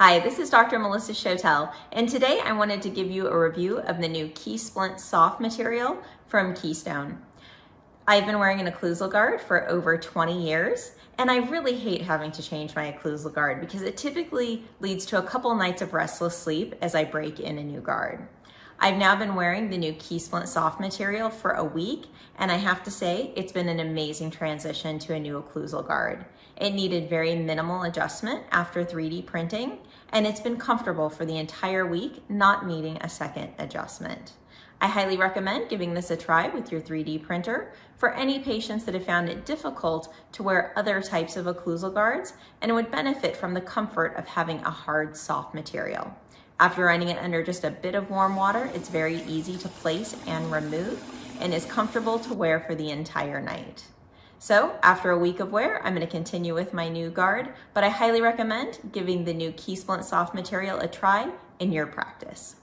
Hi, this is Dr. Melissa Chotel, and today I wanted to give you a review of the new KeySplint Soft material from Keystone. I've been wearing an occlusal guard for over 20 years, and I really hate having to change my occlusal guard because it typically leads to a couple nights of restless sleep as I break in a new guard. I've now been wearing the new KeySplint Soft material for a week, and I have to say it's been an amazing transition to a new occlusal guard. It needed very minimal adjustment after 3D printing, and it's been comfortable for the entire week, not needing a second adjustment. I highly recommend giving this a try with your 3D printer for any patients that have found it difficult to wear other types of occlusal guards and would benefit from the comfort of having a hard, soft material. After running it under just a bit of warm water, it's very easy to place and remove and is comfortable to wear for the entire night. So after a week of wear, I'm going to continue with my new guard, but I highly recommend giving the new KeySplint Soft material a try in your practice.